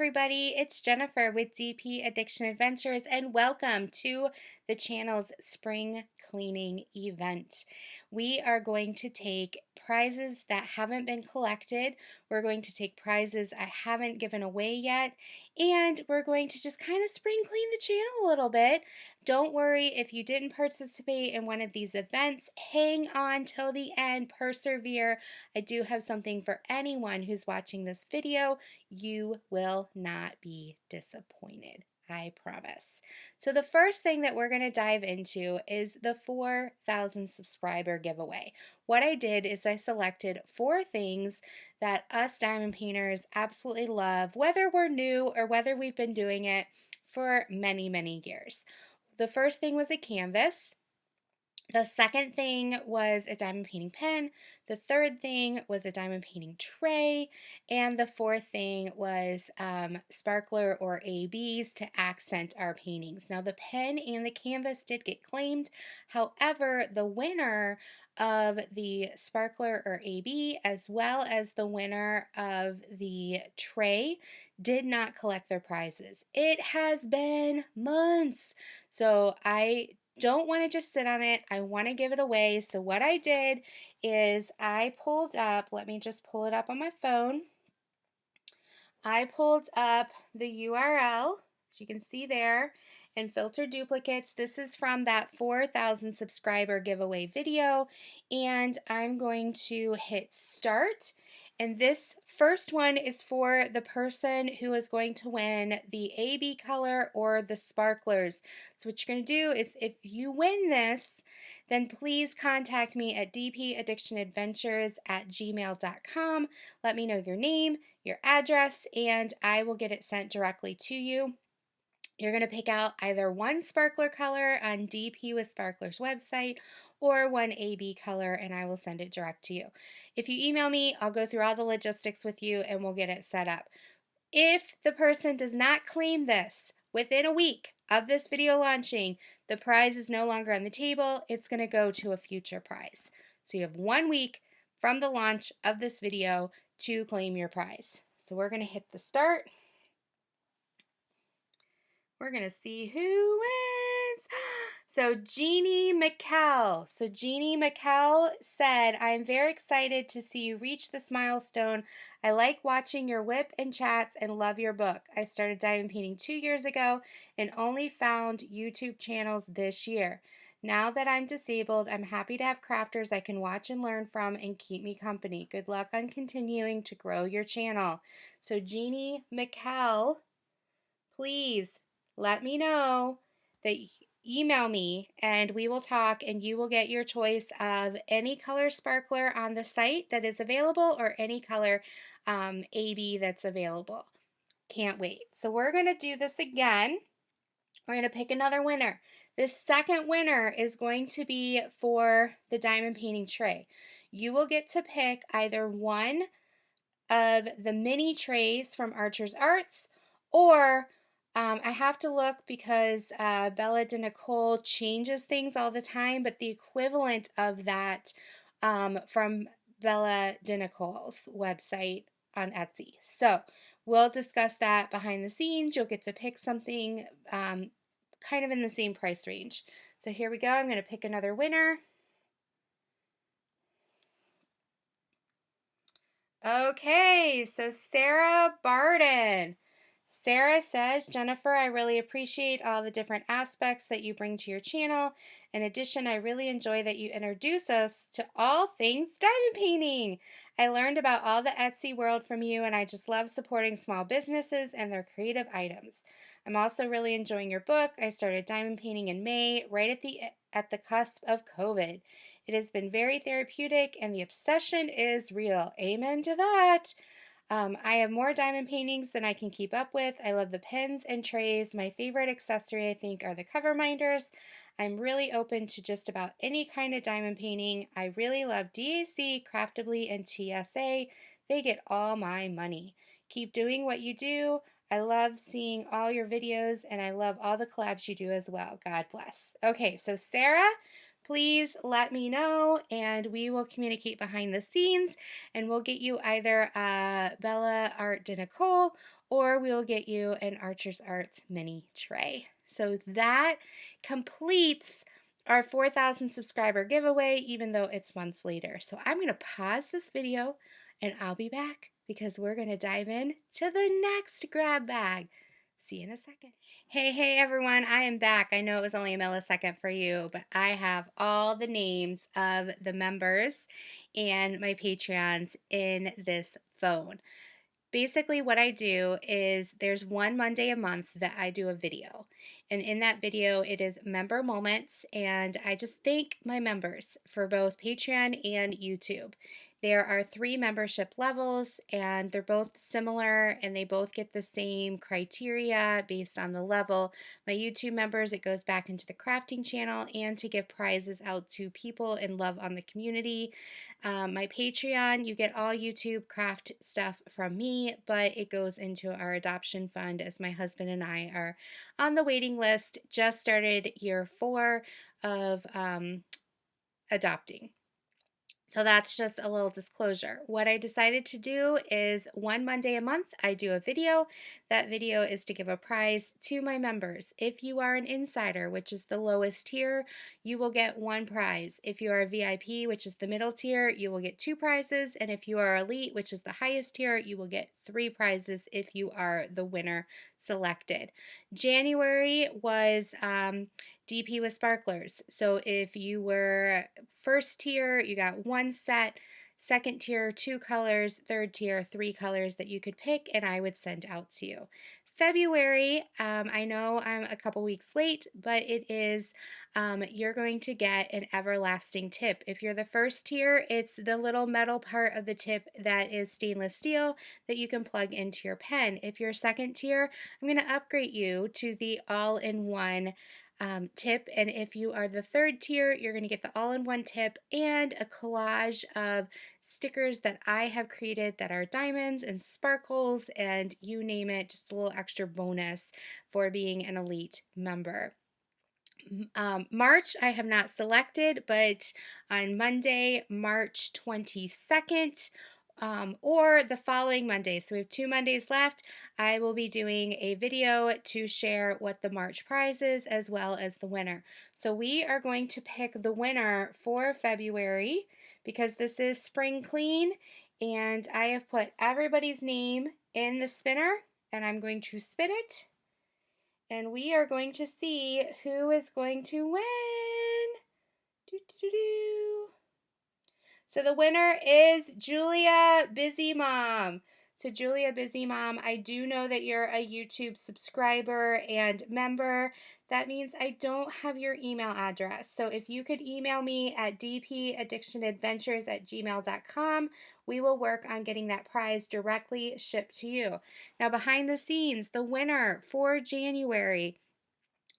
everybody, it's Jennifer with DP Addiction Adventures, and welcome to the channel's spring cleaning event. We are going to take prizes that haven't been collected, we're going to take prizes I haven't given away yet, and we're going to just kind of spring clean the channel a little bit. Don't worry if you didn't participate in one of these events, hang on till the end, persevere. I do have something for anyone who's watching this video. You will not be disappointed, I promise. So the first thing that we're going to dive into is the 4,000 subscriber giveaway. What I did is I selected 4 things that us diamond painters absolutely love, whether we're new or whether we've been doing it for many, many years. The first thing was a canvas. The second thing was a diamond painting pen. The third thing was a diamond painting tray. And the fourth thing was sparkler or ABs to accent our paintings. Now the pen and the canvas did get claimed. However, the winner of the sparkler or AB as well as the winner of the tray did not collect their prizes. It has been months. So I don't want to just sit on it. I want to give it away. So what I did is I pulled up, let me just pull it up on my phone. I pulled up the URL, as you can see there, and filter duplicates. This is from that 4,000 subscriber giveaway video, and I'm going to hit start. And this first one is for the person who is going to win the AB color or the sparklers. So what you're going to do, if you win this, then please contact me at dpaddictionadventures@gmail.com. Let me know your name, your address, and I will get it sent directly to you. You're going to pick out either one sparkler color on DP with Sparklers website or one AB color, and I will send it direct to you. If you email me, I'll go through all the logistics with you and we'll get it set up. If the person does not claim this within a week of this video launching, the prize is no longer on the table. It's going to go to a future prize. So you have 1 week from the launch of this video to claim your prize. So we're going to hit the start. We're going to see who wins. So Jeannie McCall. So Jeannie McCall said, I am very excited to see you reach this milestone. I like watching your whip and chats and love your book. I started diamond painting 2 years ago and only found YouTube channels this year. Now that I'm disabled, I'm happy to have crafters I can watch and learn from and keep me company. Good luck on continuing to grow your channel. So Jeannie McCall, please let me know that email me and we will talk and you will get your choice of any color sparkler on the site that is available or any color AB that's available. Can't wait. So we're going to do this again. We're going to pick another winner. This second winner is going to be for the diamond painting tray. You will get to pick either one of the mini trays from Archer's Arts or I have to look because Bella DeNicole changes things all the time, but the equivalent of that from Bella DeNicole's website on Etsy. So we'll discuss that behind the scenes. You'll get to pick something kind of in the same price range. So here we go. I'm going to pick another winner. Okay, so Sarah Barden. Sarah says, Jennifer, I really appreciate all the different aspects that you bring to your channel. In addition, I really enjoy that you introduce us to all things diamond painting. I learned about all the Etsy world from you, and I just love supporting small businesses and their creative items. I'm also really enjoying your book. I started diamond painting in May, right at the cusp of COVID. It has been very therapeutic, and the obsession is real. Amen to that. I have more diamond paintings than I can keep up with. I love the pens and trays. My favorite accessory, I think, are the cover minders. I'm really open to just about any kind of diamond painting. I really love DAC, Craftably, and TSA. They get all my money. Keep doing what you do. I love seeing all your videos, and I love all the collabs you do as well. God bless. Okay, so Sarah, please let me know and we will communicate behind the scenes and we'll get you either a Bella Art de Nicole or we will get you an Archer's Arts mini tray. So that completes our 4,000 subscriber giveaway, even though it's months later. So I'm going to pause this video and I'll be back because we're going to dive in to the next grab bag. See you in a second. Hey everyone, I am back. I know it was only a millisecond for you, but I have all the names of the members and my Patreons in this phone. Basically what I do is there's one Monday a month that I do a video. And in that video, it is member moments, and I just thank my members for both Patreon and YouTube. There are 3 membership levels, and they're both similar, and they both get the same criteria based on the level. My YouTube members, it goes back into the crafting channel and to give prizes out to people in love on the community. My Patreon, you get all YouTube craft stuff from me, but it goes into our adoption fund as my husband and I are on the waiting list. Just started year 4 of adopting. So that's just a little disclosure. What I decided to do is one Monday a month, I do a video. That video is to give a prize to my members. If you are an insider, which is the lowest tier, you will get 1 prize. If you are a VIP, which is the middle tier, you will get 2 prizes. And if you are elite, which is the highest tier, you will get 3 prizes if you are the winner selected. January was DP with sparklers. So if you were first tier, you got 1 set, second tier, 2 colors, third tier, 3 colors that you could pick and I would send out to you. February, I know I'm a couple weeks late, but it is, you're going to get an everlasting tip. If you're the first tier, it's the little metal part of the tip that is stainless steel that you can plug into your pen. If you're second tier, I'm going to upgrade you to the all-in-one tip, and if you are the third tier, you're going to get the all-in-one tip and a collage of stickers that I have created that are diamonds and sparkles and you name it, just a little extra bonus for being an elite member. March I have not selected, but on Monday, March 22nd, or the following Monday, so we have 2 Mondays left, I will be doing a video to share what the March prize is as well as the winner. So we are going to pick the winner for February because this is spring clean, and I have put everybody's name in the spinner and I'm going to spin it. And we are going to see who is going to win. So the winner is Julia Busy Mom. So Julia Busy Mom, I do know that you're a YouTube subscriber and member. That means I don't have your email address. So if you could email me at dpaddictionadventures@gmail.com, we will work on getting that prize directly shipped to you. Now behind the scenes, the winner for January,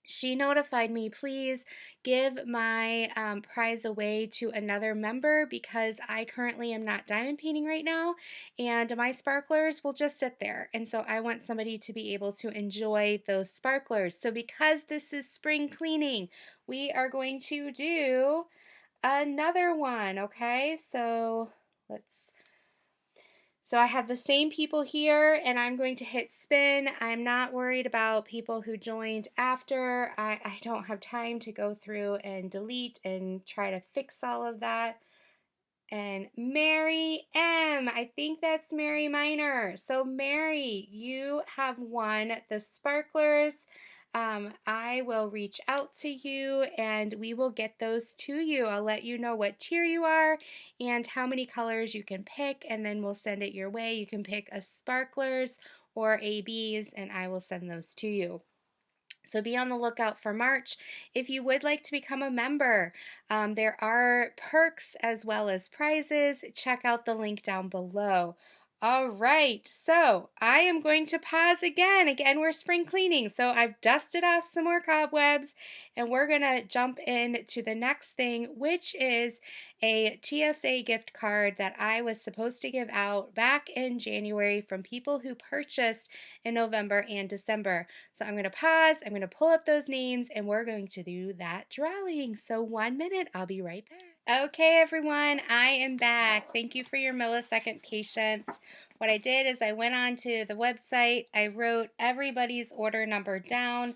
she notified me, please give my prize away to another member because I currently am not diamond painting right now and my sparklers will just sit there. And so I want somebody to be able to enjoy those sparklers. So because this is spring cleaning, we are going to do another one, okay? So I have the same people here and I'm going to hit spin. I'm not worried about people who joined after. I don't have time to go through and delete and try to fix all of that. And Mary M, I think that's Mary Minor. So Mary, you have won the sparklers. I will reach out to you and we will get those to you. I'll let you know what tier you are and how many colors you can pick, and then we'll send it your way. You can pick a sparklers or ABs and I will send those to you. So be on the lookout for March. If you would like to become a member, there are perks as well as prizes. Check out the link down below. All right, so I am going to pause again. Again, we're spring cleaning. So I've dusted off some more cobwebs and we're going to jump into the next thing, which is a TSA gift card that I was supposed to give out back in January from people who purchased in November and December. So I'm going to pause, I'm going to pull up those names, and we're going to do that drawing. So 1 minute, I'll be right back. Okay, everyone, I am back. Thank you for your millisecond patience. What I did is I went onto the website, I wrote everybody's order number down,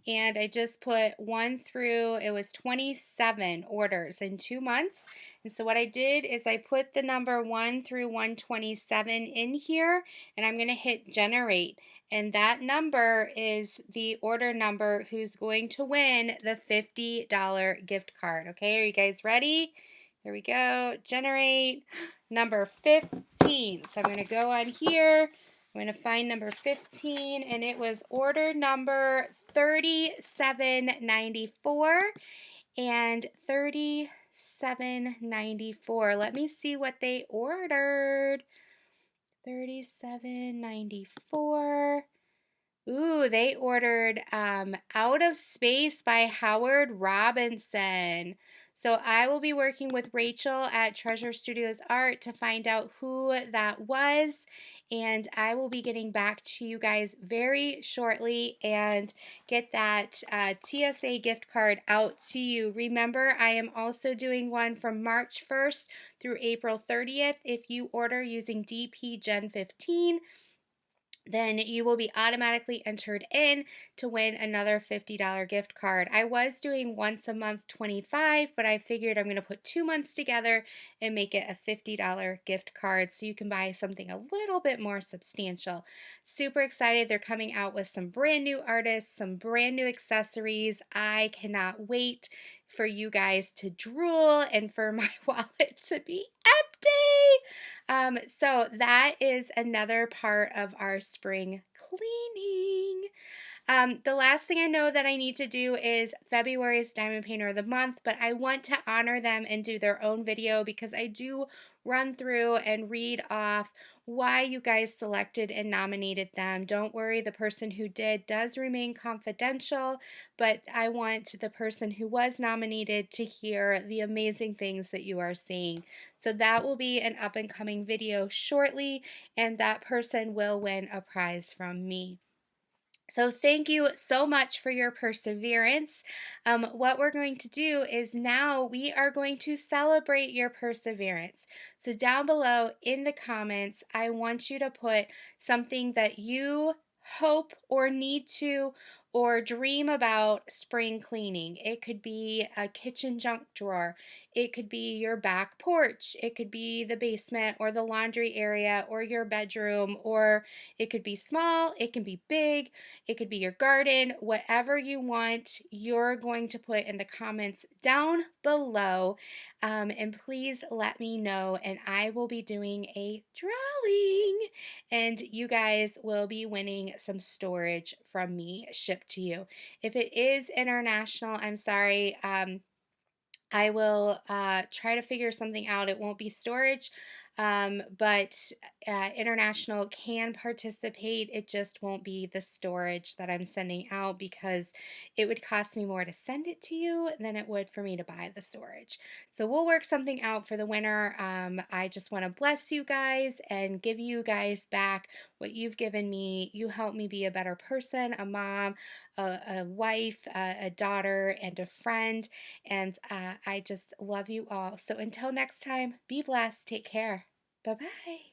and I just put 1 through, it was 27 orders in 2 months. And so what I did is I put the number 1 through 127 in here, and I'm going to hit generate. And that number is the order number who's going to win the $50 gift card. Okay, are you guys ready? Here we go. Generate number 15. So I'm going to go on here. I'm going to find number 15, and it was order number 3794 and 3794. Let me see what they ordered. 3794. Ooh, they ordered Out of Space by Howard Robinson. So I will be working with Rachel at Treasure Studios Art to find out who that was. And I will be getting back to you guys very shortly and get that TSA gift card out to you. Remember, I am also doing one from March 1st through April 30th. If you order using DP Gen 15, then you will be automatically entered in to win another $50 gift card. I was doing once a month 25, but I figured I'm going to put 2 months together and make it a $50 gift card so you can buy something a little bit more substantial. Super excited. They're coming out with some brand new artists, some brand new accessories. I cannot wait for you guys to drool and for my wallet to be empty. So that is another part of our spring cleaning. The last thing I know that I need to do is February's Diamond Painter of the Month, but I want to honor them and do their own video because I do run through and read off why you guys selected and nominated them. Don't worry, the person who did does remain confidential, but I want the person who was nominated to hear the amazing things that you are seeing. So that will be an up and coming video shortly, and that person will win a prize from me. So thank you so much for your perseverance. What we're going to do is now we are going to celebrate your perseverance. So down below in the comments, I want you to put something that you hope or need to or dream about spring cleaning. It could be a kitchen junk drawer. It could be your back porch. It could be the basement or the laundry area or your bedroom, or it could be small. It can be big. It could be your garden. Whatever you want, you're going to put in the comments down below. And please let me know, and I will be doing a drawing, and you guys will be winning some storage from me shipped to you. If it is international, I'm sorry. I will try to figure something out. It won't be storage, but international can participate. It just won't be the storage that I'm sending out because it would cost me more to send it to you than it would for me to buy the storage. So we'll work something out for the winter. I just want to bless you guys and give you guys back what you've given me. You helped me be a better person, a mom, a wife, a daughter, and a friend. And I just love you all. So until next time, be blessed. Take care. Bye-bye.